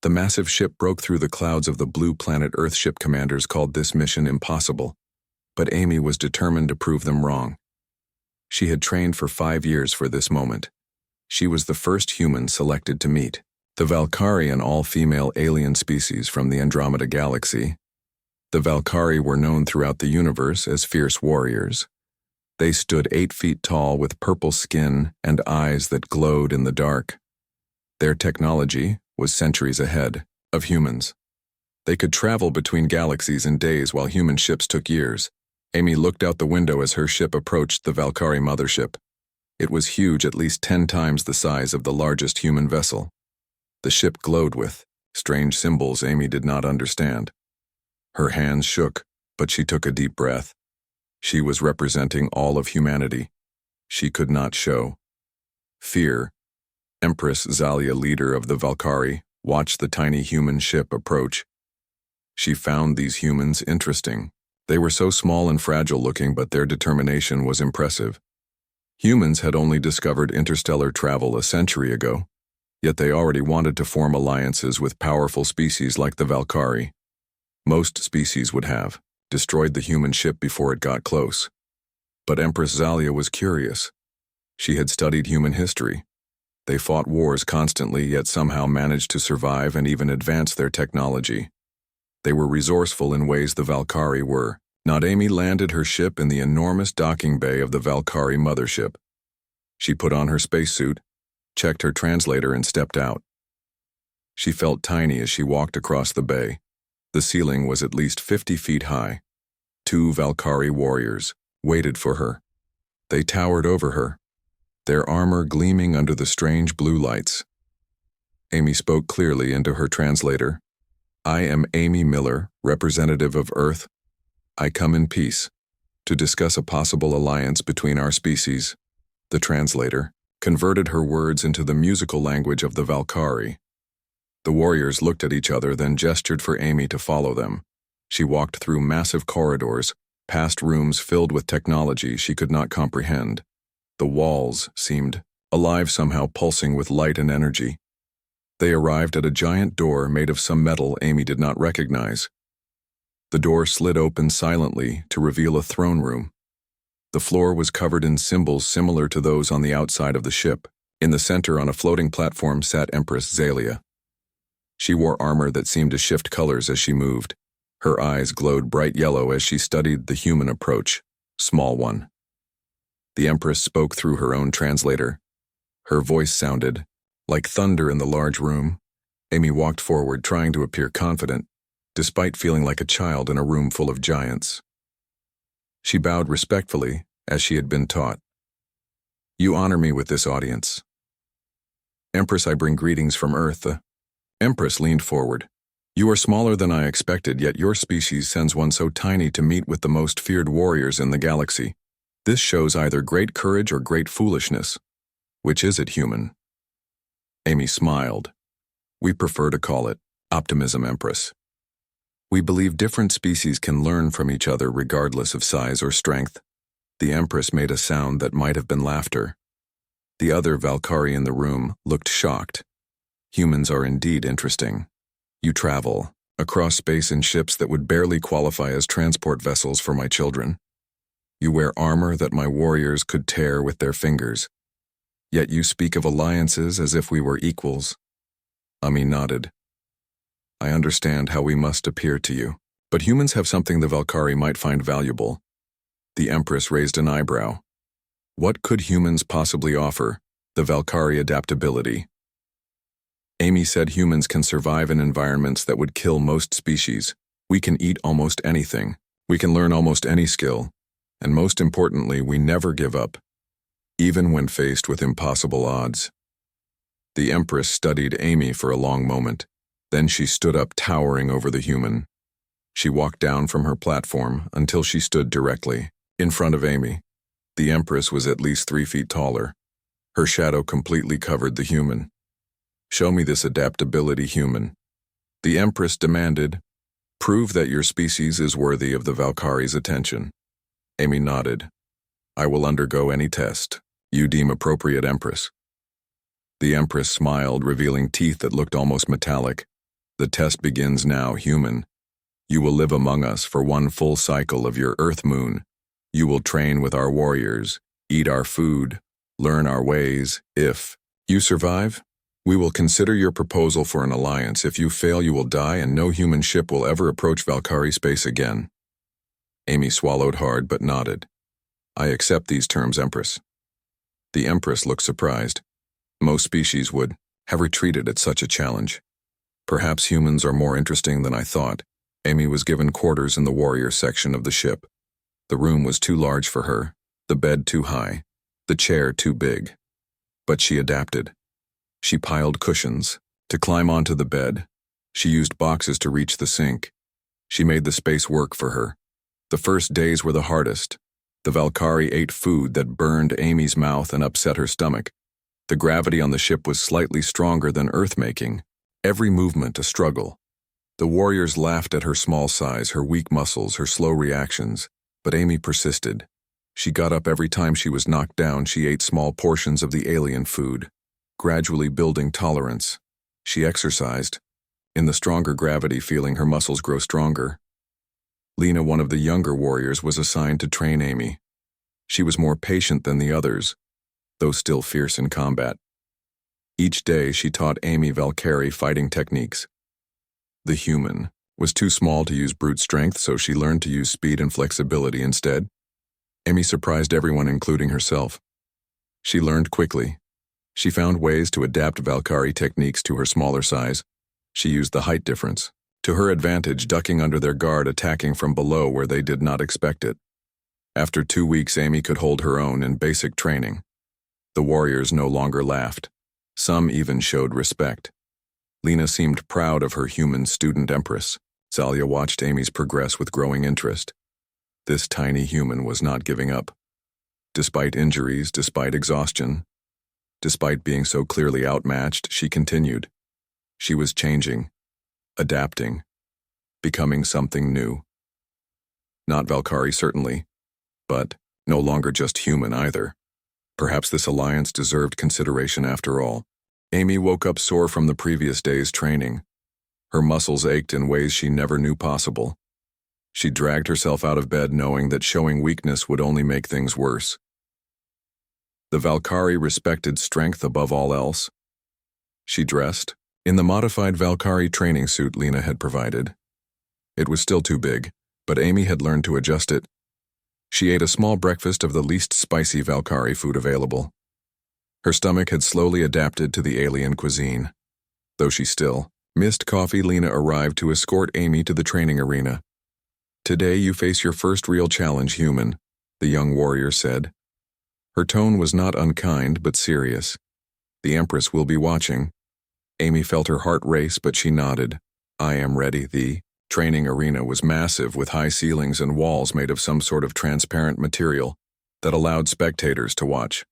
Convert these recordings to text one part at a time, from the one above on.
The massive ship broke through the clouds of the blue planet Earth. Ship commanders called this mission impossible, but Amy was determined to prove them wrong. She had trained for 5 years for this moment. She was the first human selected to meet. The Valkyrie, an all-female alien species from the Andromeda Galaxy. The Valkyrie were known throughout the universe as fierce warriors. They stood 8 feet tall with purple skin and eyes that glowed in the dark. Their technology was centuries ahead of humans. They could travel between galaxies in days while human ships took years. Amy looked out the window as her ship approached the Valkyrie mothership. It was huge, at least 10 times the size of the largest human vessel. The ship glowed with strange symbols Amy did not understand. Her hands shook, but she took a deep breath. She was representing all of humanity. She could not show fear. Empress Zalia, leader of the Valkyrie, watched the tiny human ship approach. She found these humans interesting. They were so small and fragile-looking, but their determination was impressive. Humans had only discovered interstellar travel a century ago, yet they already wanted to form alliances with powerful species like the Valkyrie. Most species would have destroyed the human ship before it got close. But Empress Zalia was curious. She had studied human history. They fought wars constantly, yet somehow managed to survive and even advance their technology. They were resourceful in ways the Valkyrie were not. Amy landed her ship in the enormous docking bay of the Valkyrie mothership. She put on her spacesuit, checked her translator, and stepped out. She felt tiny as she walked across the bay. The ceiling was at least 50 feet high. 2 Valkyrie warriors waited for her. They towered over her, their armor gleaming under the strange blue lights. Amy spoke clearly into her translator. "I am Amy Miller, representative of Earth. I come in peace to discuss a possible alliance between our species." The translator converted her words into the musical language of the Valkyrie. The warriors looked at each other, then gestured for Amy to follow them. She walked through massive corridors, past rooms filled with technology she could not comprehend. The walls seemed alive, somehow pulsing with light and energy. They arrived at a giant door made of some metal Amy did not recognize. The door slid open silently to reveal a throne room. The floor was covered in symbols similar to those on the outside of the ship. In the center, on a floating platform, sat Empress Zalia. She wore armor that seemed to shift colors as she moved. Her eyes glowed bright yellow as she studied the human approach. "Small one." The Empress spoke through her own translator. Her voice sounded like thunder in the large room. Amy walked forward, trying to appear confident, despite feeling like a child in a room full of giants. She bowed respectfully, as she had been taught. "You honor me with this audience." "Empress, I bring greetings from Earth." The Empress leaned forward. "You are smaller than I expected, yet your species sends one so tiny to meet with the most feared warriors in the galaxy. This shows either great courage or great foolishness. Which is it, human?" Amy smiled. "We prefer to call it optimism, Empress. We believe different species can learn from each other regardless of size or strength." The Empress made a sound that might have been laughter. The other Valkyrie in the room looked shocked. "Humans are indeed interesting. You travel across space in ships that would barely qualify as transport vessels for my children. You wear armor that my warriors could tear with their fingers. Yet you speak of alliances as if we were equals." Amy nodded. "I understand how we must appear to you, but humans have something the Valkyrie might find valuable." The Empress raised an eyebrow. "What could humans possibly offer?" "The Valkyrie adaptability." Amy said humans can survive in environments that would kill most species. We can eat almost anything. We can learn almost any skill. And most importantly, we never give up, even when faced with impossible odds. The Empress studied Amy for a long moment. Then she stood up, towering over the human. She walked down from her platform until she stood directly in front of Amy. The Empress was at least 3 feet taller. Her shadow completely covered the human. "Show me this adaptability, human." The Empress demanded. "Prove that your species is worthy of the Valkyrie's attention." Amy nodded. "I will undergo any test you deem appropriate, Empress." The Empress smiled, revealing teeth that looked almost metallic. The test begins now, human. You will live among us for one full cycle of your Earth moon. You will train with our warriors, eat our food, learn our ways. If you survive, we will consider your proposal for an alliance. If you fail, you will die, and no human ship will ever approach Valkyrie space again. Amy swallowed hard but nodded. I accept these terms, Empress. The Empress looked surprised. Most species would have retreated at such a challenge. Perhaps humans are more interesting than I thought. Amy was given quarters in the warrior section of the ship. The room was too large for her, the bed too high, the chair too big. But she adapted. She piled cushions to climb onto the bed. She used boxes to reach the sink. She made the space work for her. The first days were the hardest. The Valkyrie ate food that burned Amy's mouth and upset her stomach. The gravity on the ship was slightly stronger than Earth-making. Every movement a struggle. The warriors laughed at her small size, her weak muscles, her slow reactions. But Amy persisted. She got up every time she was knocked down. She ate small portions of the alien food, gradually building tolerance. She exercised, in the stronger gravity, feeling her muscles grow stronger. Lena, one of the younger warriors, was assigned to train Amy. She was more patient than the others, though still fierce in combat. Each day she taught Amy Valkyrie fighting techniques. The human was too small to use brute strength, so she learned to use speed and flexibility instead. Amy surprised everyone, including herself. She learned quickly. She found ways to adapt Valkyrie techniques to her smaller size. She used the height difference to her advantage, ducking under their guard, attacking from below where they did not expect it. After 2 weeks, Amy could hold her own in basic training. The warriors no longer laughed. Some even showed respect. Lena seemed proud of her human student Empress. Zalia watched Amy's progress with growing interest. This tiny human was not giving up. Despite injuries, despite exhaustion, despite being so clearly outmatched, she continued. She was changing, adapting, becoming something new. Not Valkyrie, certainly, but no longer just human either. Perhaps this alliance deserved consideration after all. Amy woke up sore from the previous day's training. Her muscles ached in ways she never knew possible. She dragged herself out of bed, knowing that showing weakness would only make things worse. The Valkyrie respected strength above all else. She dressed in the modified Valkyrie training suit Lena had provided. It was still too big, but Amy had learned to adjust it. She ate a small breakfast of the least spicy Valkyrie food available. Her stomach had slowly adapted to the alien cuisine. Though she still missed coffee, Lena arrived to escort Amy to the training arena. Today you face your first real challenge, human, the young warrior said. Her tone was not unkind but serious. The Empress will be watching. Amy felt her heart race, but she nodded. I am ready. The training arena was massive, with high ceilings and walls made of some sort of transparent material that allowed spectators to watch.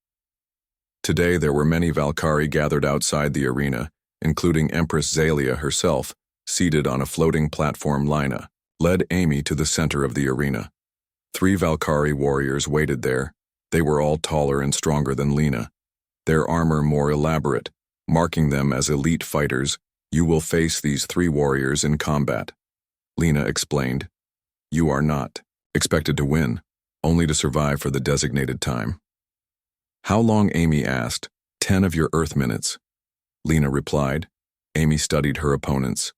Today there were many Valkyrie gathered outside the arena, including Empress Zalia herself, seated on a floating platform. Lena led Amy to the center of the arena. 3 Valkyrie warriors waited there. They were all taller and stronger than Lena, their armor more elaborate, marking them as elite fighters. You will face these 3 warriors in combat, Lena explained. You are not expected to win, only to survive for the designated time. How long? Amy asked. 10 of your Earth minutes, Lena replied. Amy studied her opponents.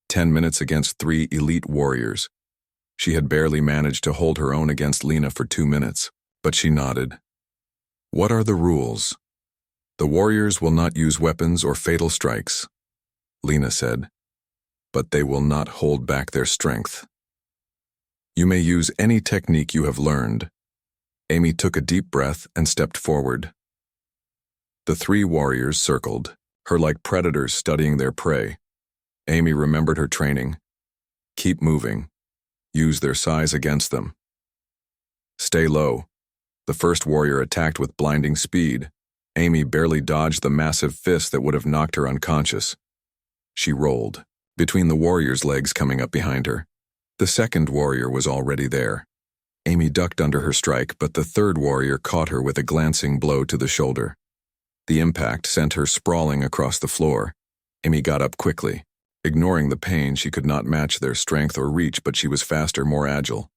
10 minutes against 3 elite warriors. She had barely managed to hold her own against Lena for 2 minutes, but she nodded. What are the rules? The warriors will not use weapons or fatal strikes, Lena said, but they will not hold back their strength. You may use any technique you have learned. Amy took a deep breath and stepped forward. The 3 warriors circled, her like predators studying their prey. Amy remembered her training. Keep moving. Use their size against them. Stay low. The first warrior attacked with blinding speed. Amy barely dodged the massive fist that would have knocked her unconscious. She rolled, between the warrior's legs coming up behind her. The second warrior was already there. Amy ducked under her strike, but the third warrior caught her with a glancing blow to the shoulder. The impact sent her sprawling across the floor. Amy got up quickly. Ignoring the pain, she could not match their strength or reach, but she was faster, more agile.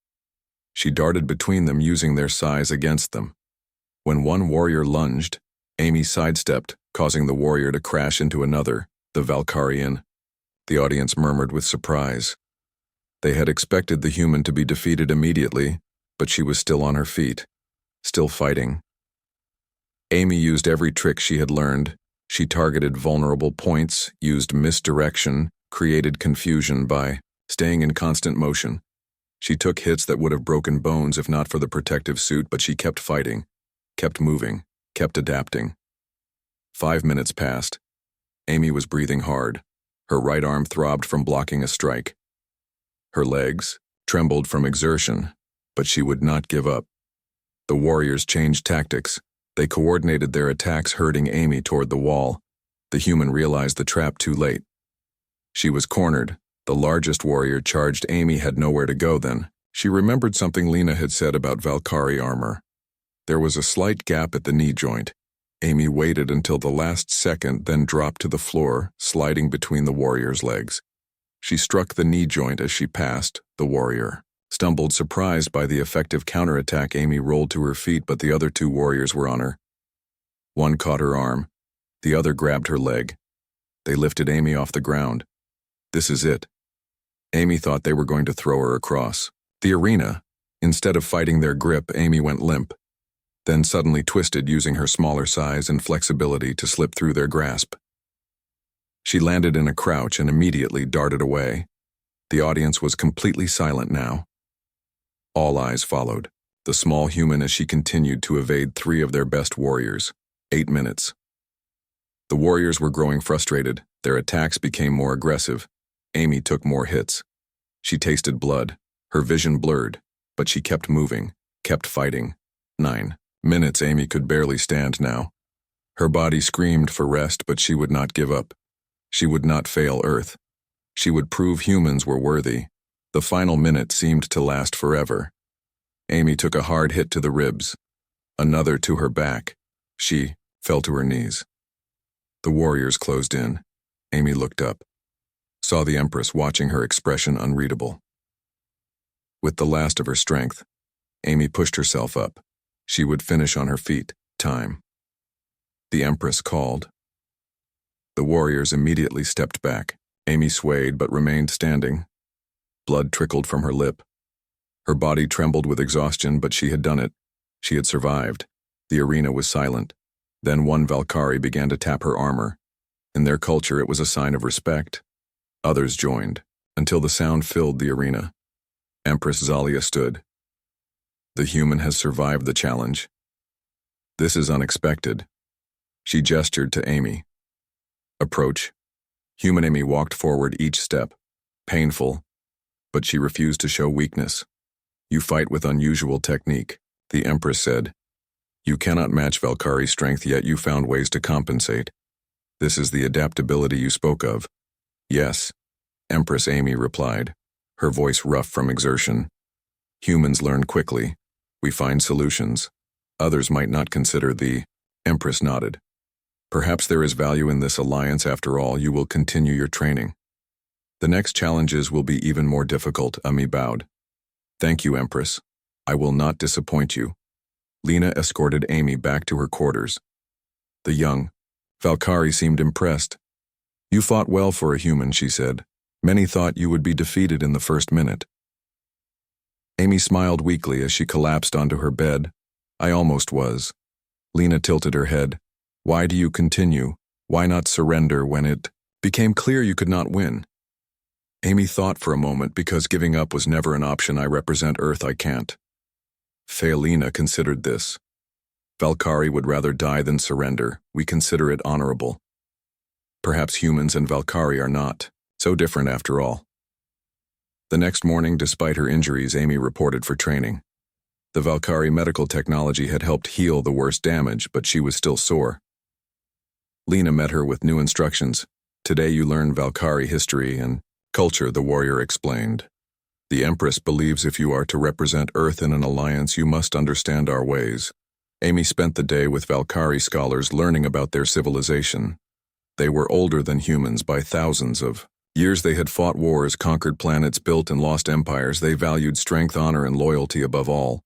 She darted between them, using their size against them. When one warrior lunged, Amy sidestepped, causing the warrior to crash into another, the Valkyrian. The audience murmured with surprise. They had expected the human to be defeated immediately, but she was still on her feet, still fighting. Amy used every trick she had learned. She targeted vulnerable points, used misdirection, created confusion by staying in constant motion. She took hits that would have broken bones if not for the protective suit, but she kept fighting, kept moving, kept adapting. 5 minutes passed. Amy was breathing hard. Her right arm throbbed from blocking a strike. Her legs trembled from exertion, but she would not give up. The warriors changed tactics. They coordinated their attacks, herding Amy toward the wall. The human realized the trap too late. She was cornered. The largest warrior charged. Amy had nowhere to go then. She remembered something Lena had said about Valkyrie armor. There was a slight gap at the knee joint. Amy waited until the last second, then dropped to the floor, sliding between the warrior's legs. She struck the knee joint as she passed. The warrior stumbled, surprised by the effective counterattack. Amy rolled to her feet, but the other two warriors were on her. One caught her arm. The other grabbed her leg. They lifted Amy off the ground. This is it. Amy thought they were going to throw her across the arena. Instead of fighting their grip, Amy went limp, then suddenly twisted, using her smaller size and flexibility to slip through their grasp. She landed in a crouch and immediately darted away. The audience was completely silent now. All eyes followed the small human as she continued to evade 3 of their best warriors. 8 minutes. The warriors were growing frustrated. Their attacks became more aggressive. Amy took more hits. She tasted blood. Her vision blurred, but she kept moving, kept fighting. 9 minutes. Amy could barely stand now. Her body screamed for rest, but she would not give up. She would not fail Earth. She would prove humans were worthy. The final minute seemed to last forever. Amy took a hard hit to the ribs, another to her back. She fell to her knees. The warriors closed in. Amy looked up, saw the Empress watching her, expression unreadable. With the last of her strength, Amy pushed herself up. She would finish on her feet. Time. The Empress called. The warriors immediately stepped back. Amy swayed but remained standing. Blood trickled from her lip. Her body trembled with exhaustion, but she had done it. She had survived. The arena was silent. Then one Valkyrie began to tap her armor. In their culture, it was a sign of respect. Others joined, until the sound filled the arena. Empress Zalia stood. The human has survived the challenge. This is unexpected. She gestured to Amy. Approach. Human Amy walked forward each step. Painful, but she refused to show weakness. You fight with unusual technique, the Empress said. You cannot match Valkyrie's strength, yet you found ways to compensate. This is the adaptability you spoke of. Yes, Empress Amy replied, her voice rough from exertion. Humans learn quickly. We find solutions. Others might not consider the Empress nodded. Perhaps there is value in this alliance after all. You will continue your training. The next challenges will be even more difficult, Amy bowed. Thank you, Empress. I will not disappoint you. Lena escorted Amy back to her quarters. The young Valkyrie seemed impressed. You fought well for a human, she said. Many thought you would be defeated in the first minute. Amy smiled weakly as she collapsed onto her bed. I almost was. Lena tilted her head. Why do you continue? Why not surrender when it became clear you could not win? Amy thought for a moment. Because giving up was never an option. I represent Earth, I can't. Lena considered this. Valkyrie would rather die than surrender. We consider it honorable. Perhaps humans and Valkyrie are not so different after all. The next morning, despite her injuries, Amy reported for training. The Valkyrie medical technology had helped heal the worst damage, but she was still sore. Lena met her with new instructions. Today you learn Valkyrie history and culture, the warrior explained. The Empress believes if you are to represent Earth in an alliance, you must understand our ways. Amy spent the day with Valkyrie scholars learning about their civilization. They were older than humans by thousands of Years they had fought wars, conquered planets, built and lost empires. They valued strength, honor, and loyalty above all.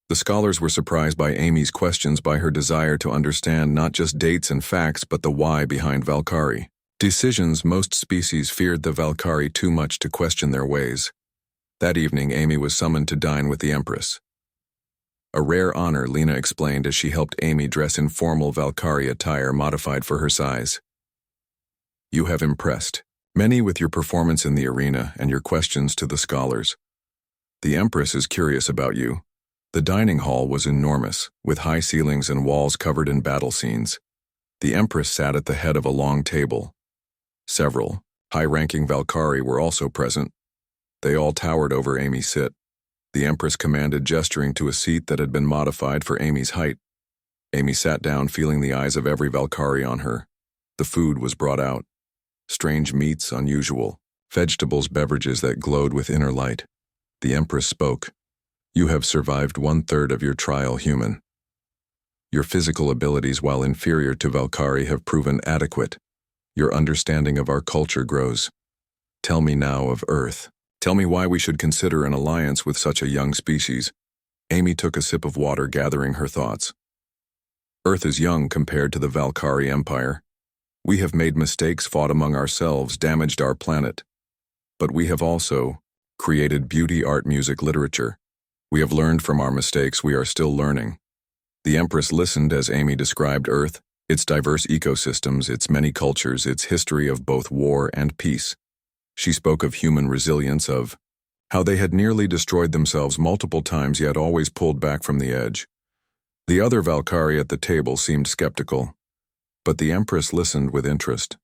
The scholars were surprised by Amy's questions, by her desire to understand not just dates and facts, but the why behind Valkyrie decisions. Most species feared the Valkyrie too much to question their ways. That evening, Amy was summoned to dine with the Empress. A rare honor, Lena explained as she helped Amy dress in formal Valkyrie attire modified for her size. You have impressed many with your performance in the arena and your questions to the scholars. The Empress is curious about you. The dining hall was enormous, with high ceilings and walls covered in battle scenes. The Empress sat at the head of a long table. Several high-ranking Valkyrie were also present. They all towered over Amy's sit. The Empress commanded, gesturing to a seat that had been modified for Amy's height. Amy sat down, feeling the eyes of every Valkyrie on her. The food was brought out. Strange meats, unusual, vegetables, beverages that glowed with inner light. The Empress spoke. You have survived 1/3 of your trial, human. Your physical abilities, while inferior to Valkyrie, have proven adequate. Your understanding of our culture grows. Tell me now of Earth. Tell me why we should consider an alliance with such a young species. Amy took a sip of water, gathering her thoughts. Earth is young compared to the Valkyrie Empire. We have made mistakes, fought among ourselves, damaged our planet. But we have also created beauty, art, music, literature. We have learned from our mistakes. We are still learning. The Empress listened as Amy described Earth, its diverse ecosystems, its many cultures, its history of both war and peace. She spoke of human resilience, of how they had nearly destroyed themselves multiple times yet always pulled back from the edge. The other Valkyrie at the table seemed skeptical, but the Empress listened with interest.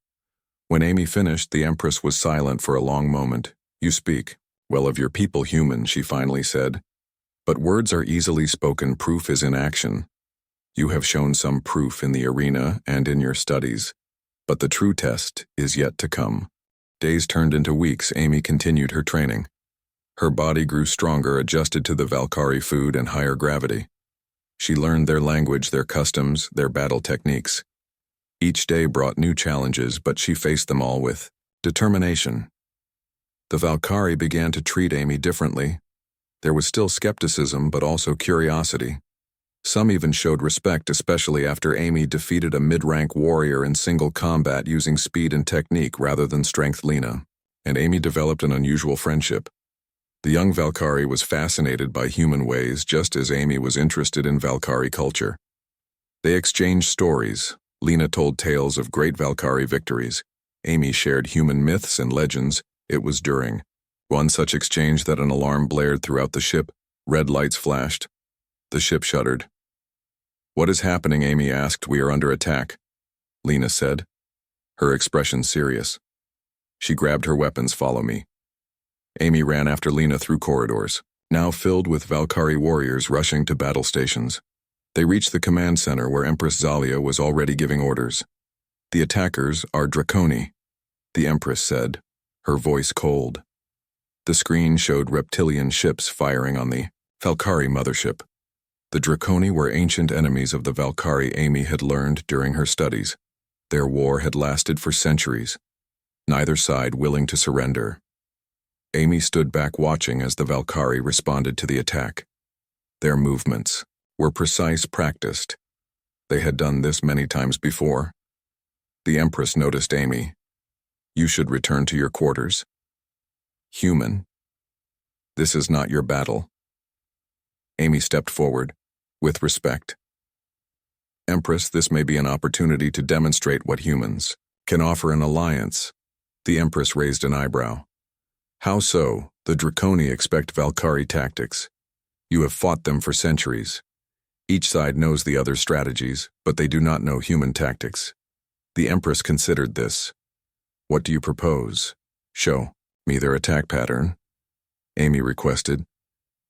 When Amy finished, the Empress was silent for a long moment. You speak well of your people, human, she finally said. But words are easily spoken, proof is in action. You have shown some proof in the arena and in your studies, but the true test is yet to come. Days turned into weeks. Amy continued her training. Her body grew stronger, adjusted to the Valkyrie food and higher gravity. She learned their language, their customs, their battle techniques. Each day brought new challenges, but she faced them all with determination. The Valkyrie began to treat Amy differently. There was still skepticism, but also curiosity. Some even showed respect, especially after Amy defeated a mid-rank warrior in single combat using speed and technique rather than strength. Lena and Amy developed an unusual friendship. The young Valkyrie was fascinated by human ways, just as Amy was interested in Valkyrie culture. They exchanged stories. Lena told tales of great Valkyrie victories. Amy shared human myths and legends. It was during one such exchange that an alarm blared throughout the ship. Red lights flashed. The ship shuddered. What is happening? Amy asked. We are under attack, Lena said, her expression serious. She grabbed her weapons. Follow me. Amy ran after Lena through corridors, now filled with Valkyrie warriors rushing to battle stations. They reached the command center where Empress Zalia was already giving orders. The attackers are Draconi, the Empress said, her voice cold. The screen showed reptilian ships firing on the Valkyrie mothership. The Draconi were ancient enemies of the Valkyrie. Amy had learned during her studies. Their war had lasted for centuries, neither side willing to surrender. Amy stood back watching as the Valkyrie responded to the attack. Their movements were precise, practiced. They had done this many times before. The Empress noticed Amy. You should return to your quarters. Human. This is not your battle. Amy stepped forward, with respect. Empress, this may be an opportunity to demonstrate what humans can offer an alliance. The Empress raised an eyebrow. How so? The Draconi expect Valkyrie tactics. You have fought them for centuries. Each side knows the other's strategies, but they do not know human tactics. The Empress considered this. What do you propose? Show me their attack pattern, Amy requested.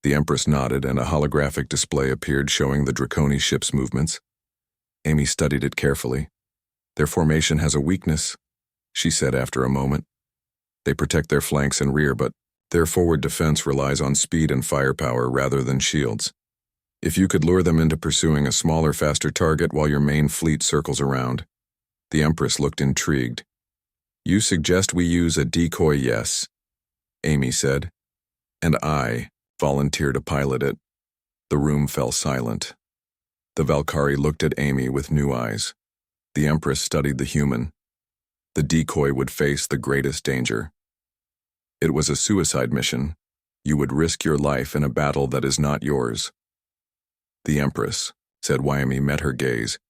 The Empress nodded and a holographic display appeared showing the Draconi ship's movements. Amy studied it carefully. Their formation has a weakness, she said after a moment. They protect their flanks and rear, but their forward defense relies on speed and firepower rather than shields. If you could lure them into pursuing a smaller, faster target while your main fleet circles around. The Empress looked intrigued. You suggest we use a decoy, yes, Amy said, and I volunteer to pilot it. The room fell silent. The Valkyrie looked at Amy with new eyes. The Empress studied the human. The decoy would face the greatest danger. It was a suicide mission. You would risk your life in a battle that is not yours. The Empress, said Wyoming, met her gaze,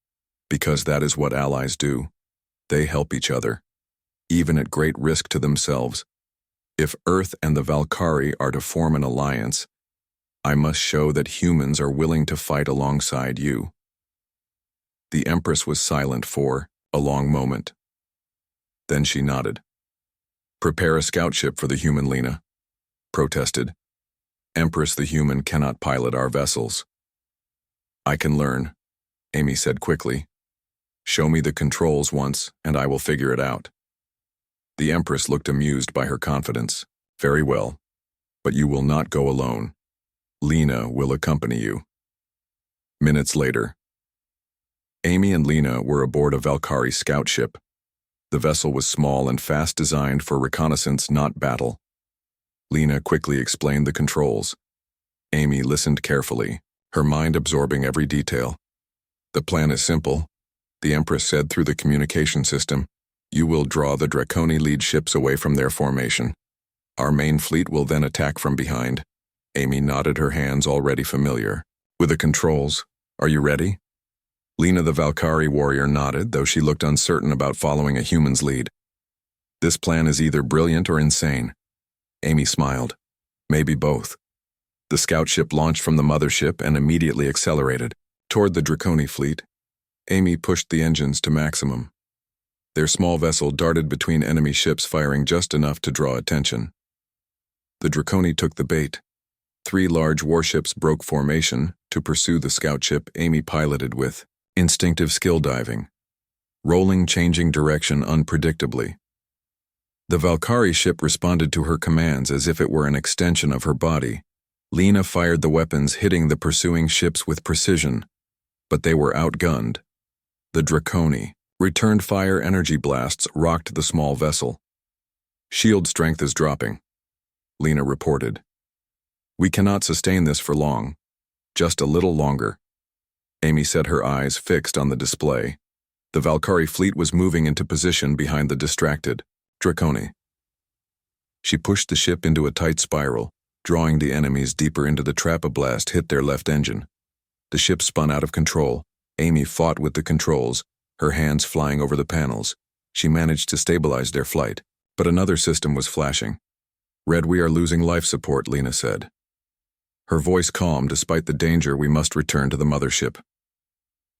because that is what allies do. They help each other, even at great risk to themselves. If Earth and the Valkyrie are to form an alliance, I must show that humans are willing to fight alongside you. The Empress was silent for a long moment. Then she nodded. Prepare a scout ship for the human, Lena protested. Empress, the human cannot pilot our vessels. I can learn, Amy said quickly. Show me the controls once, and I will figure it out. The Empress looked amused by her confidence. Very well, but you will not go alone. Lena will accompany you. Minutes later, Amy and Lena were aboard a Valkyrie scout ship. The vessel was small and fast, designed for reconnaissance, not battle. Lena quickly explained the controls. Amy listened carefully, her mind absorbing every detail. The plan is simple, the Empress said through the communication system. You will draw the Draconi lead ships away from their formation. Our main fleet will then attack from behind. Amy nodded, her hands already familiar. With the controls, are you ready? Lena, the Valkyrie warrior, nodded, though she looked uncertain about following a human's lead. This plan is either brilliant or insane. Amy smiled. Maybe both. The scout ship launched from the mothership and immediately accelerated toward the Draconi fleet. Amy pushed the engines to maximum. Their small vessel darted between enemy ships, firing just enough to draw attention. The Draconi took the bait. 3 large warships broke formation to pursue the scout ship. Amy piloted with instinctive skill diving, rolling, changing direction unpredictably. The Valkyrie ship responded to her commands as if it were an extension of her body. Lena fired the weapons, hitting the pursuing ships with precision, but they were outgunned. The Draconi returned fire. Energy blasts rocked the small vessel. Shield strength is dropping, Lena reported. We cannot sustain this for long. Just a little longer. Amy said, her eyes fixed on the display. The Valkyrie fleet was moving into position behind the distracted Draconi. She pushed the ship into a tight spiral, drawing the enemies deeper into the trap. A blast hit their left engine. The ship spun out of control. Amy fought with the controls, her hands flying over the panels. She managed to stabilize their flight, but another system was flashing. Red, we are losing life support, Lena said. Her voice calm despite the danger. We must return to the mothership.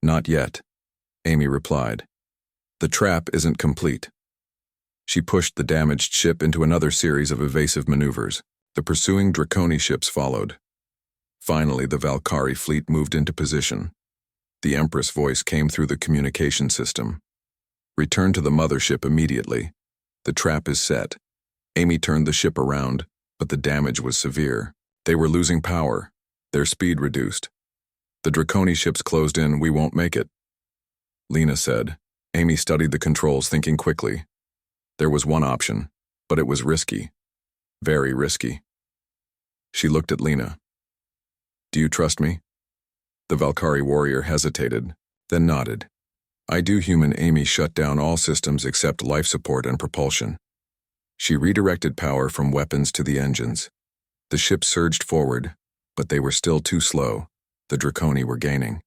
Not yet, Amy replied. The trap isn't complete. She pushed the damaged ship into another series of evasive maneuvers. The pursuing Draconi ships followed. Finally, the Valkyrie fleet moved into position. The Empress voice came through the communication system. Return to the mothership immediately. The trap is set. Amy turned the ship around, but the damage was severe. They were losing power. Their speed reduced. The Draconi ships closed in. We won't make it, Lena said. Amy studied the controls, thinking quickly. There was one option, but it was risky. Very risky. She looked at Lena. Do you trust me? The Valkyrie warrior hesitated, then nodded. I do, human. Amy shut down all systems except life support and propulsion. She redirected power from weapons to the engines. The ship surged forward, but they were still too slow. The Draconi were gaining.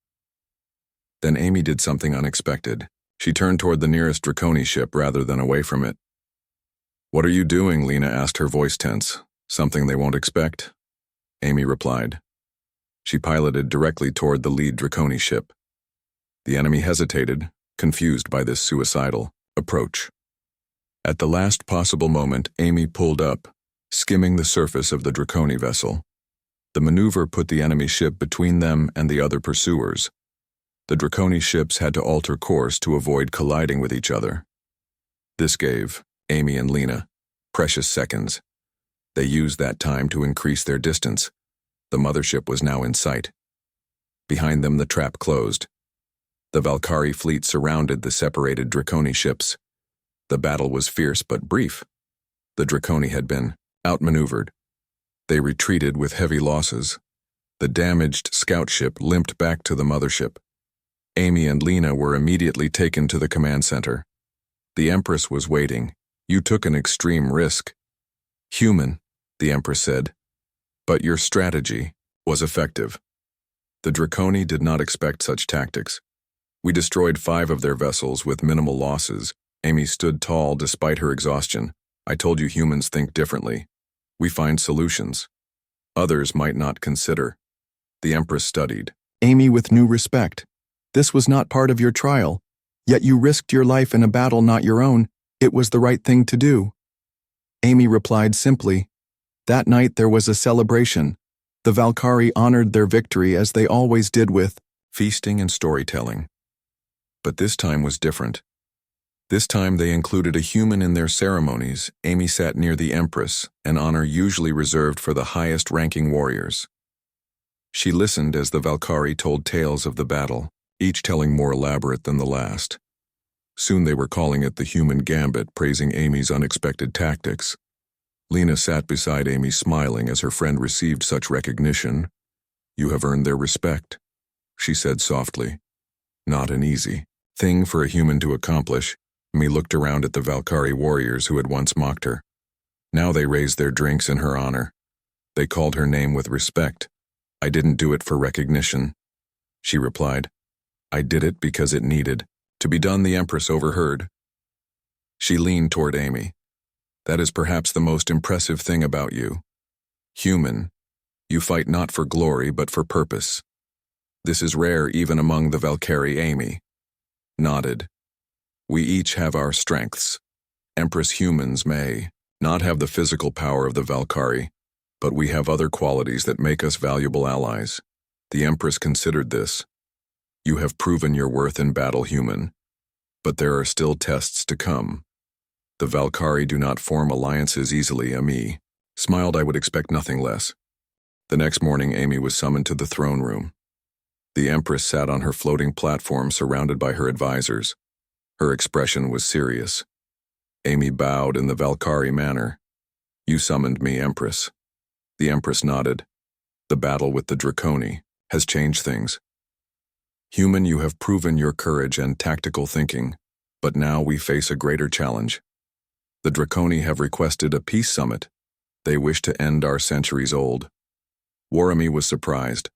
Then Amy did something unexpected. She turned toward the nearest Draconi ship rather than away from it. What are you doing? Lena asked, her voice tense. Something they won't expect, Amy replied. She piloted directly toward the lead Draconi ship. The enemy hesitated, confused by this suicidal approach. At the last possible moment, Amy pulled up, skimming the surface of the Draconi vessel. The maneuver put the enemy ship between them and the other pursuers. The Draconi ships had to alter course to avoid colliding with each other. This gave Amy and Lena precious seconds. They used that time to increase their distance. The mothership was now in sight. Behind them, the trap closed. The Valkyrie fleet surrounded the separated Draconi ships. The battle was fierce but brief. The Draconi had been outmaneuvered. They retreated with heavy losses. The damaged scout ship limped back to the mothership. Amy and Lena were immediately taken to the command center. The Empress was waiting. You took an extreme risk. Human, the Empress said. But your strategy was effective. The Draconi did not expect such tactics. We destroyed 5 of their vessels with minimal losses. Amy stood tall despite her exhaustion. I told you humans think differently. We find solutions. Others might not consider. The Empress studied Amy with new respect. This was not part of your trial, yet you risked your life in a battle not your own. It was the right thing to do. Amy replied simply. That night there was a celebration. The Valkyrie honored their victory as they always did with feasting and storytelling. But this time was different. This time they included a human in their ceremonies. Amy sat near the Empress, an honor usually reserved for the highest-ranking warriors. She listened as the Valkyrie told tales of the battle, each telling more elaborate than the last. Soon they were calling it the human gambit, praising Amy's unexpected tactics. Lena sat beside Amy smiling as her friend received such recognition. You have earned their respect, she said softly. Not an easy thing for a human to accomplish. Amy looked around at the Valkyrie warriors who had once mocked her. Now they raised their drinks in her honor. They called her name with respect. I didn't do it for recognition, she replied. I did it because it needed to be done. The Empress overheard. She leaned toward Amy. That is perhaps the most impressive thing about you. Human, you fight not for glory but for purpose. This is rare even among the Valkyrie. Amy nodded. We each have our strengths. Empress, humans may not have the physical power of the Valkyrie, but we have other qualities that make us valuable allies. The Empress considered this. You have proven your worth in battle, human, but there are still tests to come. The Valkyrie do not form alliances easily. Amy smiled. I would expect nothing less. The next morning, Amy was summoned to the throne room. The Empress sat on her floating platform surrounded by her advisors. Her expression was serious. Amy bowed in the Valkyrie manner. You summoned me, Empress. The Empress nodded. The battle with the Draconi has changed things. Human, you have proven your courage and tactical thinking, but now we face a greater challenge. The Draconi have requested a peace summit. They wish to end our centuries-old. Warami was surprised.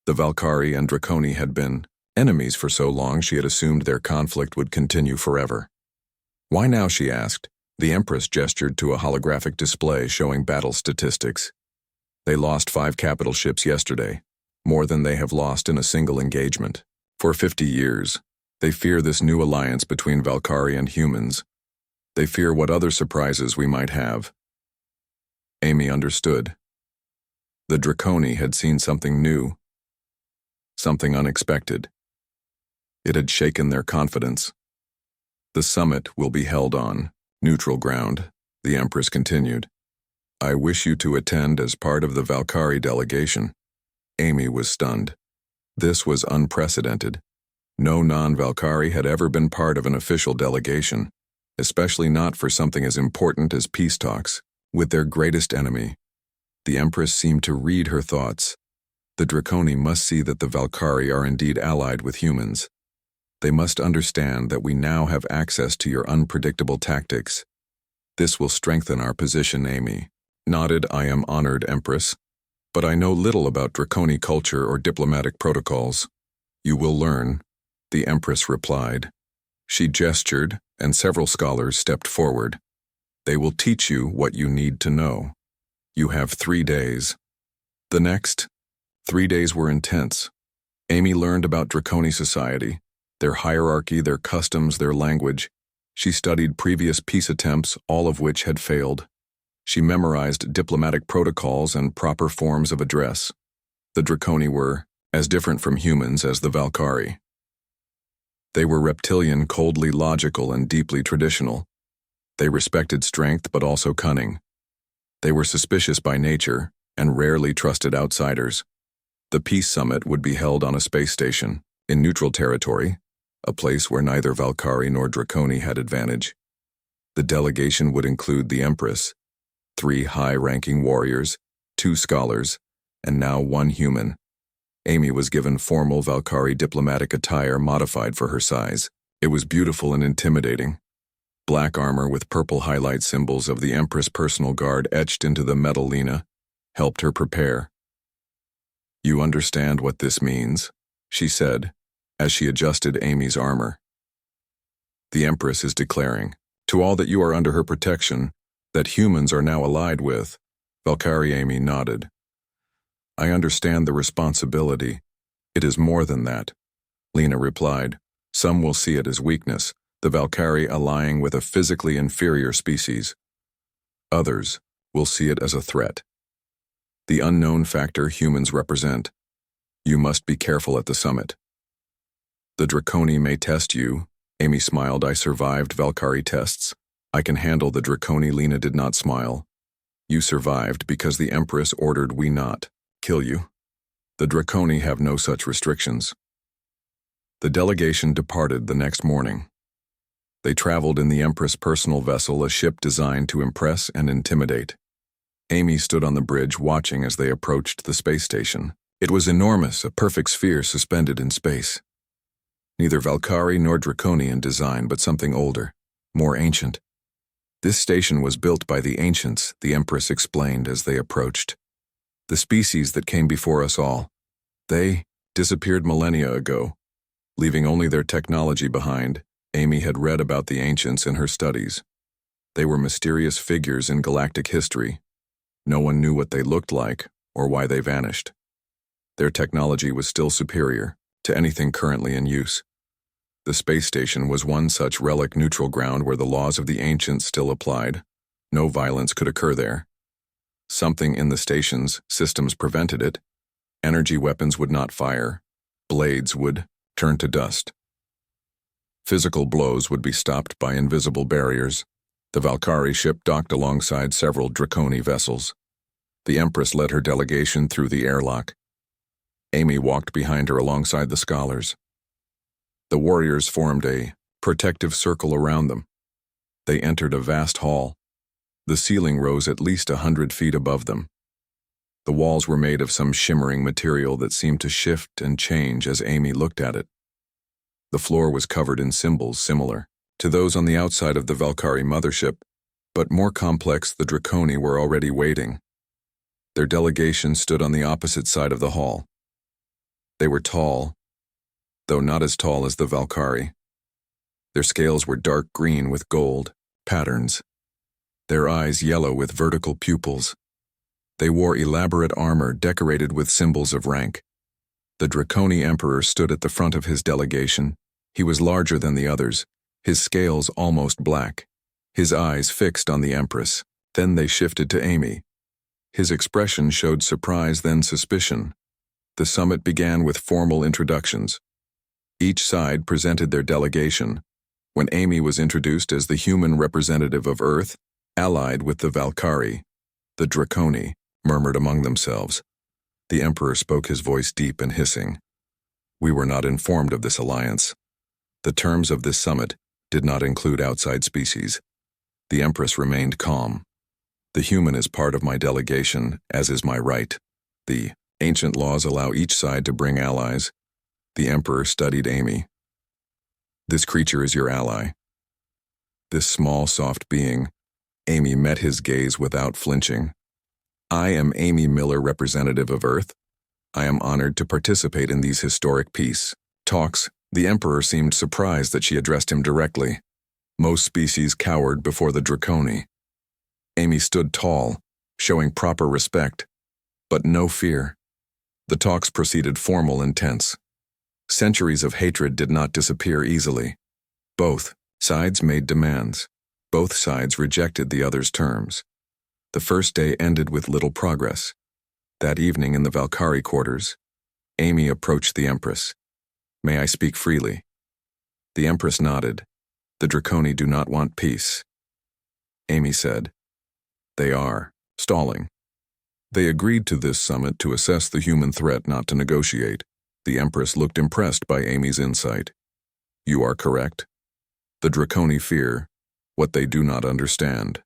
The Valkyrie and Draconi had been enemies for so long she had assumed their conflict would continue forever. Why now, she asked. The Empress gestured to a holographic display showing battle statistics. They lost 5 capital ships yesterday, more than they have lost in a single engagement. For 50 years, they fear this new alliance between Valkyrie and humans. They fear what other surprises we might have. Amy understood. The Draconi had seen something new, something unexpected. It had shaken their confidence. The summit will be held on neutral ground, the Empress continued. I wish you to attend as part of the Valkyrie delegation. Amy was stunned. This was unprecedented. No non-Valkyrie had ever been part of an official delegation, especially not for something as important as peace talks with their greatest enemy. The Empress seemed to read her thoughts. The Draconi must see that the Valkyrie are indeed allied with humans. They must understand that we now have access to your unpredictable tactics. This will strengthen our position. Amy nodded. I am honored, Empress, but I know little about Draconi culture or diplomatic protocols. You will learn, the Empress replied. She gestured, and several scholars stepped forward. They will teach you what you need to know. You have 3 days. The next 3 days were intense. Amy learned about Draconi society, their hierarchy, their customs, their language. She studied previous peace attempts, all of which had failed. She memorized diplomatic protocols and proper forms of address. The Draconi were as different from humans as the Valkyrie. They were reptilian, coldly logical, and deeply traditional. They respected strength but also cunning. They were suspicious by nature and rarely trusted outsiders. The peace summit would be held on a space station, in neutral territory, a place where neither Valkyrie nor Draconi had advantage. The delegation would include the Empress, 3 high-ranking warriors, 2 scholars, and now 1 human. Amy was given formal Valkyrie diplomatic attire modified for her size. It was beautiful and intimidating. Black armor with purple highlight symbols of the Empress personal guard etched into the metal Lena helped her prepare. "You understand what this means," she said, as she adjusted Amy's armor. "The Empress is declaring, to all that you are under her protection, that humans are now allied with." Valkyrie Amy nodded. "I understand the responsibility. It is more than that," Lena replied. "Some will see it as weakness, the Valkyrie allying with a physically inferior species. Others will see it as a threat. The unknown factor humans represent. You must be careful at the summit. The Draconi may test you." Amy smiled. "I survived Valkyrie tests. I can handle the Draconi." Lena did not smile. "You survived because the Empress ordered we not kill you. The Draconi have no such restrictions." The delegation departed the next morning. They traveled in the Empress' personal vessel, a ship designed to impress and intimidate. Amy stood on the bridge watching as they approached the space station. It was enormous, a perfect sphere suspended in space. Neither Valkyrie nor Draconi in design, but something older, more ancient. "This station was built by the ancients," the Empress explained as they approached. "The species that came before us all. They disappeared millennia ago, leaving only their technology behind." Amy had read about the ancients in her studies. They were mysterious figures in galactic history. No one knew what they looked like or why they vanished. Their technology was still superior to anything currently in use. The space station was one such relic neutral ground where the laws of the ancients still applied. No violence could occur there. Something in the station's systems prevented it. Energy weapons would not fire. Blades would turn to dust. Physical blows would be stopped by invisible barriers. The Valkyrie ship docked alongside several Draconi vessels. The Empress led her delegation through the airlock. Amy walked behind her alongside the scholars. The warriors formed a protective circle around them. They entered a vast hall. The ceiling rose at least 100 feet above them. The walls were made of some shimmering material that seemed to shift and change as Amy looked at it. The floor was covered in symbols similar to those on the outside of the Valkyrie mothership, but more complex. The Draconi were already waiting. Their delegation stood on the opposite side of the hall. They were tall, though not as tall as the Valkyrie. Their scales were dark green with gold patterns, their eyes yellow with vertical pupils. They wore elaborate armor decorated with symbols of rank. The Draconi Emperor stood at the front of his delegation. He was larger than the others, his scales almost black, his eyes fixed on the Empress. Then they shifted to Amy. His expression showed surprise, then suspicion. The summit began with formal introductions. Each side presented their delegation. When Amy was introduced as the human representative of Earth, allied with the Valkyrie, the Draconi murmured among themselves. The Emperor spoke, his voice deep and hissing. "We were not informed of this alliance. The terms of this summit did not include outside species." The Empress remained calm. "The human is part of my delegation, as is my right. The ancient laws allow each side to bring allies." The Emperor studied Amy. "This creature is your ally." This small, soft being. Amy met his gaze without flinching. "I am Amy Miller, representative of Earth. I am honored to participate in these historic peace talks." The Emperor seemed surprised that she addressed him directly. Most species cowered before the Draconi. Amy stood tall, showing proper respect, but no fear. The talks proceeded formal and tense. Centuries of hatred did not disappear easily. Both sides made demands. Both sides rejected the other's terms. The first day ended with little progress. That evening in the Valkyrie quarters, Amy approached the Empress. "May I speak freely?" The Empress nodded. "The Draconi do not want peace." Amy said, "They are stalling. They agreed to this summit to assess the human threat, not to negotiate." The Empress looked impressed by Amy's insight. "You are correct. The Draconi fear what they do not understand.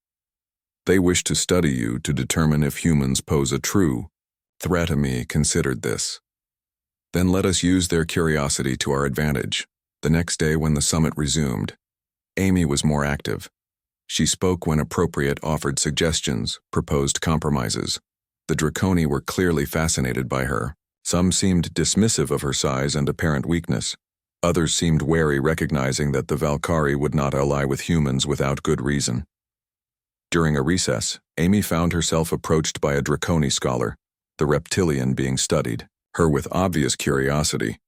They wish to study you to determine if humans pose a true threat. Amy considered this. Then let us use their curiosity to our advantage. The next day when the summit resumed, Amy was more active. She spoke when appropriate, offered suggestions, proposed compromises. The Draconi were clearly fascinated by her. Some seemed dismissive of her size and apparent weakness. Others seemed wary, recognizing that the Valkyrie would not ally with humans without good reason. During a recess, Amy found herself approached by a Draconi scholar, the reptilian being studied, her with obvious curiosity.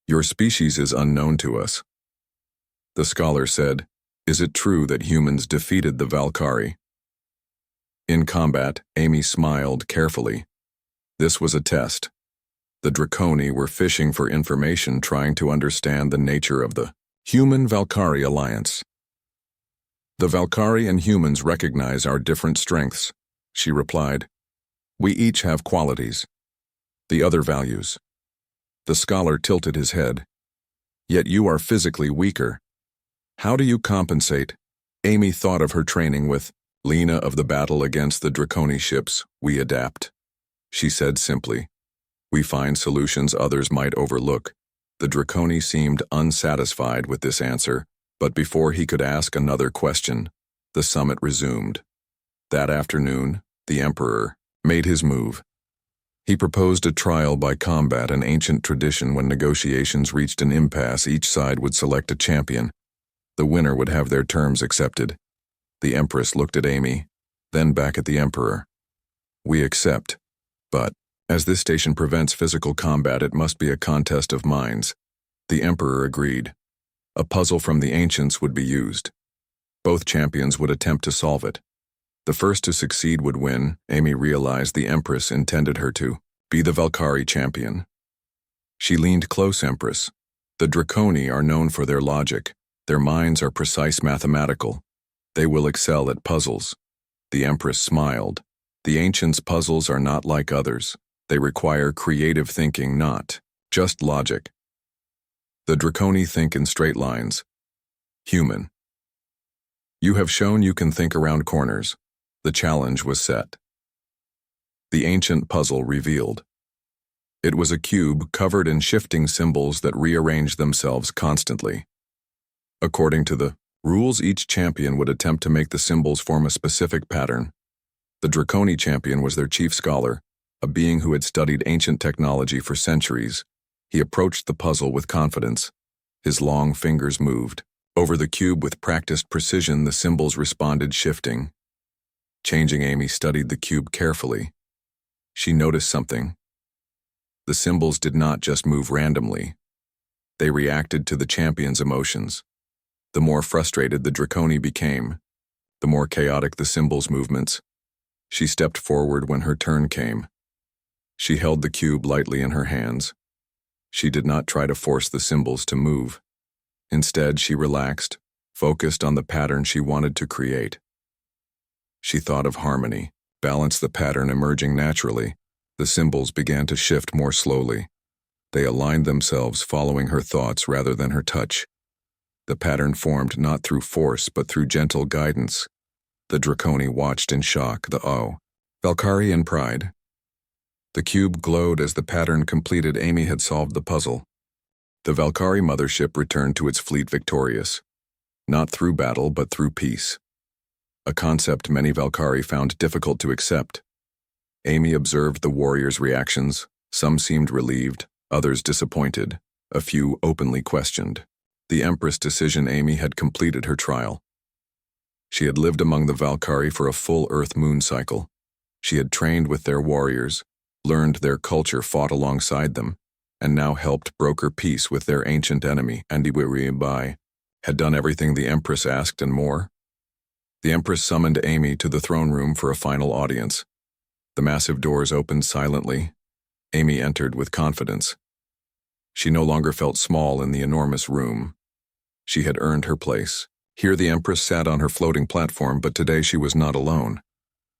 "Your species is unknown to us." The scholar said, "Is it true that humans defeated the Valkyrie?" In combat, Amy smiled carefully. This was a test. The Draconi were fishing for information, trying to understand the nature of the human-Valkyrie alliance. "The Valkyrie and humans recognize our different strengths," she replied. "We each have qualities. The other values." The scholar tilted his head. "Yet you are physically weaker. How do you compensate?" Amy thought of her training with Lena of the battle against the Draconi ships. "We adapt," she said simply. "We find solutions others might overlook." The Draconi seemed unsatisfied with this answer, but before he could ask another question, the summit resumed. That afternoon, the Emperor made his move. He proposed a trial by combat, an ancient tradition. When negotiations reached an impasse, each side would select a champion. The winner would have their terms accepted. The Empress looked at Amy, then back at the Emperor. "We accept, but as this station prevents physical combat, it must be a contest of minds." The Emperor agreed. A puzzle from the ancients would be used. Both champions would attempt to solve it. The first to succeed would win. Amy realized the Empress intended her to be the Valkyrie champion. She leaned close. "Empress, the Draconi are known for their logic. Their minds are precise, mathematical. They will excel at puzzles." The Empress smiled. "The ancients' puzzles are not like others. They require creative thinking, not just logic. The Draconi think in straight lines. Human. You have shown you can think around corners." The challenge was set. The ancient puzzle revealed. It was a cube covered in shifting symbols that rearranged themselves constantly. According to the rules, each champion would attempt to make the symbols form a specific pattern. The Draconi champion was their chief scholar, a being who had studied ancient technology for centuries. He approached the puzzle with confidence. His long fingers moved over the cube with practiced precision. The symbols responded, shifting, changing. Amy studied the cube carefully. She noticed something. The symbols did not just move randomly. They reacted to the champion's emotions. The more frustrated the Draconi became, the more chaotic the symbols' movements. She stepped forward when her turn came. She held the cube lightly in her hands. She did not try to force the symbols to move. Instead, she relaxed, focused on the pattern she wanted to create. She thought of harmony, balanced the pattern emerging naturally. The symbols began to shift more slowly. They aligned themselves, following her thoughts rather than her touch. The pattern formed not through force but through gentle guidance. The Draconi watched in shock. The Valkyrie in pride. The cube glowed as the pattern completed. Amy had solved the puzzle. The Valkyrie mothership returned to its fleet victorious, not through battle but through peace. A concept many Valkyrie found difficult to accept. Amy observed the warriors' reactions. Some seemed relieved, others disappointed, a few openly questioned. The Empress' decision. Amy had completed her trial. She had lived among the Valkyrie for a full Earth-Moon cycle. She had trained with their warriors, learned their culture, fought alongside them, and now helped broker peace with their ancient enemy. And had done everything the Empress asked and more. The Empress summoned Amy to the throne room for a final audience. The massive doors opened silently. Amy entered with confidence. She no longer felt small in the enormous room. She had earned her place. Here the Empress sat on her floating platform, but today she was not alone.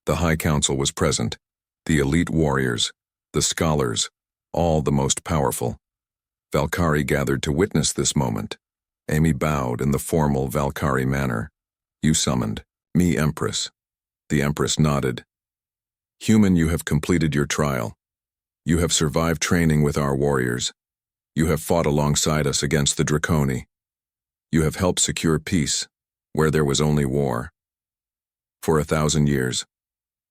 The High Council was present, the elite warriors, the scholars, all the most powerful. Valkyrie gathered to witness this moment. Amy bowed in the formal Valkyrie manner. You summoned. Me, Empress. The Empress nodded. Human, you have completed your trial. You have survived training with our warriors. You have fought alongside us against the Draconi. You have helped secure peace, where there was only war. For 1,000 years.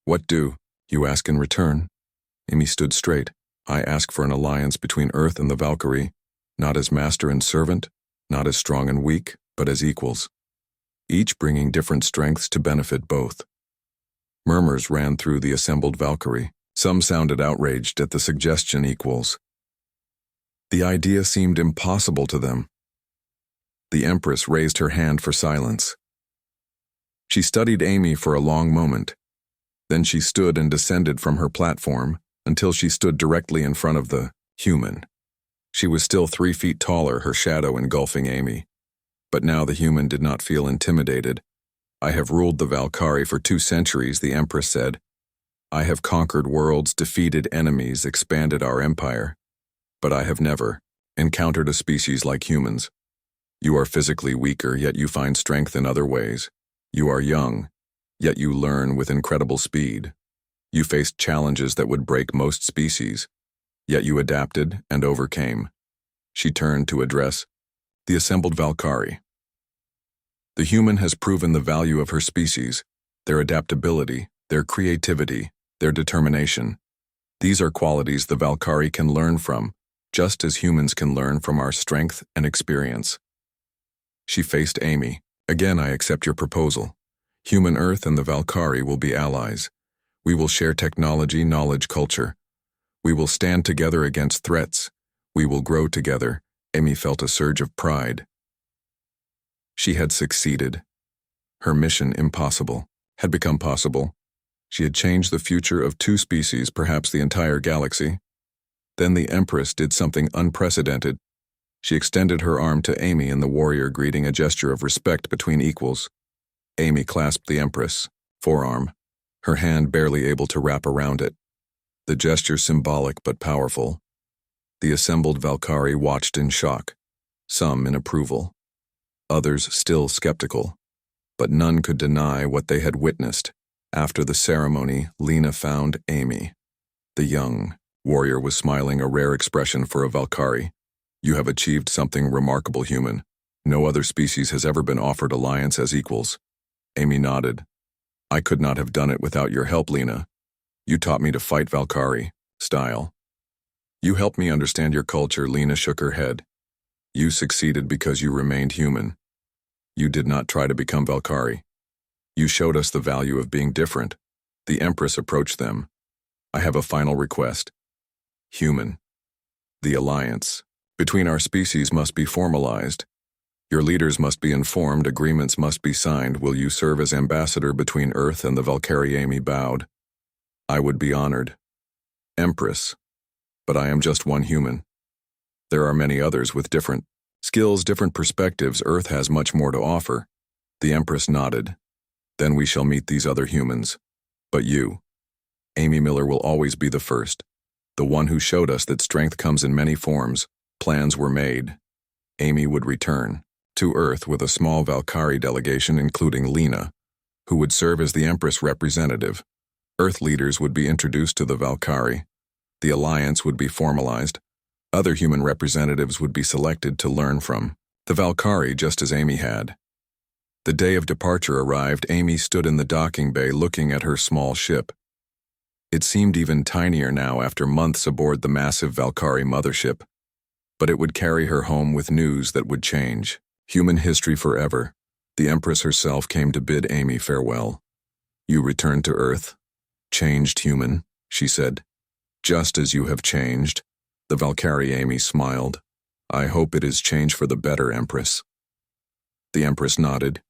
What do you ask in return? Amy stood straight. I ask for an alliance between Earth and the Valkyrie, not as master and servant, not as strong and weak, but as equals, each bringing different strengths to benefit both. Murmurs ran through the assembled Valkyrie. Some sounded outraged at the suggestion equals. The idea seemed impossible to them. The Empress raised her hand for silence. She studied Amy for a long moment. Then she stood and descended from her platform until she stood directly in front of the human. She was still 3 feet taller, her shadow engulfing Amy. But now the human did not feel intimidated. I have ruled the Valkyrie for 2 centuries, the Empress said. I have conquered worlds, defeated enemies, expanded our empire. But I have never encountered a species like humans. You are physically weaker, yet you find strength in other ways. You are young, yet you learn with incredible speed. You faced challenges that would break most species, yet you adapted and overcame. She turned to address the assembled Valkyrie. The human has proven the value of her species, their adaptability, their creativity, their determination. These are qualities the Valkyrie can learn from, just as humans can learn from our strength and experience. She faced Amy. Again, I accept your proposal. Human Earth and the Valkyrie will be allies. We will share technology, knowledge, culture. We will stand together against threats. We will grow together. Amy felt a surge of pride. She had succeeded. Her mission, impossible, had become possible. She had changed the future of 2 species, perhaps the entire galaxy. Then the Empress did something unprecedented. She extended her arm to Amy in the warrior greeting, a gesture of respect between equals. Amy clasped the Empress' forearm, her hand barely able to wrap around it. The gesture symbolic but powerful. The assembled Valkyrie watched in shock, some in approval, others still skeptical, but none could deny what they had witnessed. After the ceremony, Lena found Amy. The young warrior was smiling, a rare expression for a Valkyrie. You have achieved something remarkable, human. No other species has ever been offered alliance as equals. Amy nodded. I could not have done it without your help, Lena. You taught me to fight Valkyrie style. You helped me understand your culture. Lena shook her head. You succeeded because you remained human. You did not try to become Valkyrie. You showed us the value of being different. The Empress approached them. I have a final request. Human. The alliance between our species must be formalized. Your leaders must be informed, agreements must be signed. Will you serve as ambassador between Earth and the Valkyrie? Amy bowed. I would be honored. Empress. But I am just one human. There are many others with different skills, different perspectives. Earth has much more to offer. The Empress nodded. Then we shall meet these other humans. But you, Amy Miller, will always be the first. The one who showed us that strength comes in many forms. Plans were made. Amy would return to Earth with a small Valkyrie delegation, including Lena, who would serve as the Empress representative. Earth leaders would be introduced to the Valkyrie. The alliance would be formalized. Other human representatives would be selected to learn from the Valkyrie, just as Amy had. The day of departure arrived. Amy stood in the docking bay looking at her small ship. It seemed even tinier now after months aboard the massive Valkyrie mothership. But it would carry her home with news that would change human history forever. The Empress herself came to bid Amy farewell. You returned to Earth, changed human, she said. Just as you have changed. The Valkyrie. Amy smiled. I hope it is change for the better, Empress. The Empress nodded.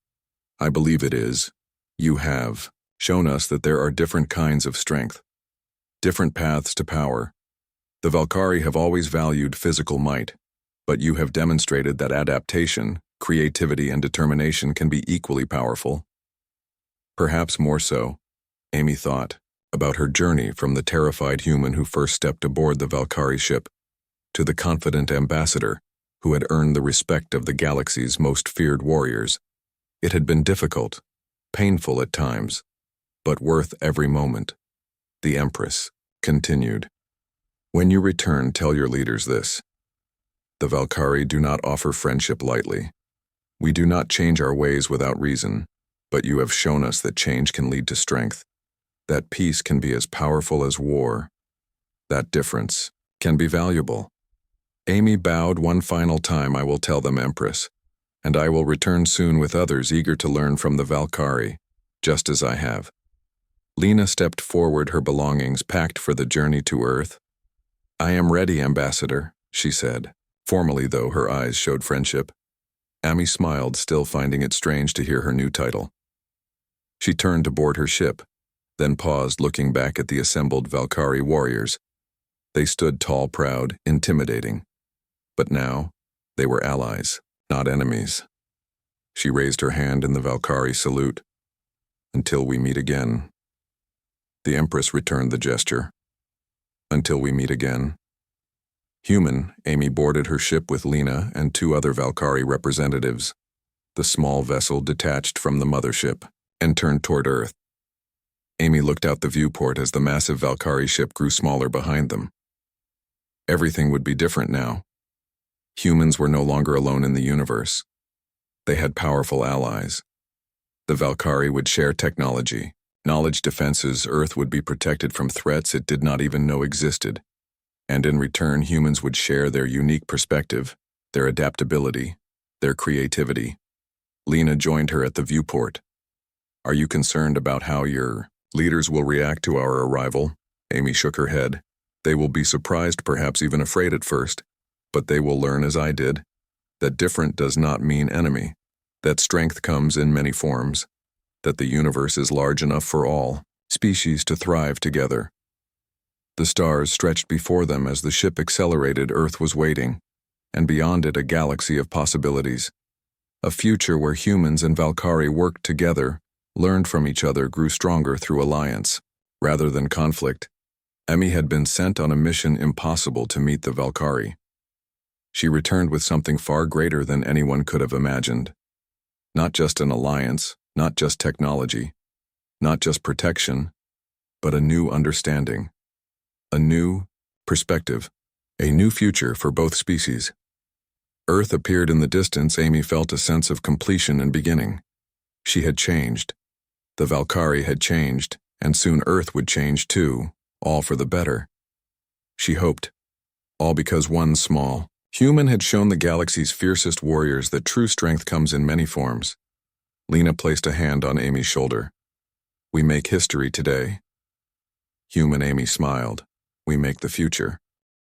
I believe it is. You have shown us that there are different kinds of strength, different paths to power. The Valkyrie have always valued physical might, but you have demonstrated that adaptation, creativity, and determination can be equally powerful. Perhaps more so, Amy thought about her journey from the terrified human who first stepped aboard the Valkyrie ship to the confident ambassador who had earned the respect of the galaxy's most feared warriors. It had been difficult, painful at times, but worth every moment. The Empress continued. When you return, tell your leaders this. The Valkyrie do not offer friendship lightly. We do not change our ways without reason, but you have shown us that change can lead to strength, that peace can be as powerful as war, that difference can be valuable. Amy bowed one final time. I will tell them, Empress, and I will return soon with others eager to learn from the Valkyrie, just as I have. Lena stepped forward, her belongings packed for the journey to Earth. I am ready, Ambassador, she said. Formally, though, her eyes showed friendship. Amy smiled, still finding it strange to hear her new title. She turned to board her ship, then paused, looking back at the assembled Valkyrie warriors. They stood tall, proud, intimidating. But now, they were allies, not enemies. She raised her hand in the Valkyrie salute. Until we meet again. The Empress returned the gesture. Until we meet again. Human, Amy boarded her ship with Lena and 2 other Valkyrie representatives. The small vessel detached from the mothership and turned toward Earth. Amy looked out the viewport as the massive Valkyrie ship grew smaller behind them. Everything would be different now. Humans were no longer alone in the universe. They had powerful allies. The Valkyrie would share technology, knowledge defenses. Earth would be protected from threats it did not even know existed. And in return, humans would share their unique perspective, their adaptability, their creativity. Lena joined her at the viewport. Are you concerned about how your leaders will react to our arrival? Amy shook her head. They will be surprised, perhaps even afraid at first, but they will learn, as I did, that different does not mean enemy, that strength comes in many forms, that the universe is large enough for all species to thrive together. The stars stretched before them as the ship accelerated. Earth was waiting, and beyond it a galaxy of possibilities. A future where humans and Valkyrie worked together, learned from each other, grew stronger through alliance, rather than conflict. Amy had been sent on a mission impossible to meet the Valkyrie. She returned with something far greater than anyone could have imagined. Not just an alliance, not just technology, not just protection, but a new understanding. A new perspective, a new future for both species. Earth appeared in the distance. Amy felt a sense of completion and beginning. She had changed. The Valkyrie had changed, and soon Earth would change too, all for the better. She hoped. All because one small human had shown the galaxy's fiercest warriors that true strength comes in many forms. Lena placed a hand on Amy's shoulder. We make history today. Human Amy smiled. We make the future.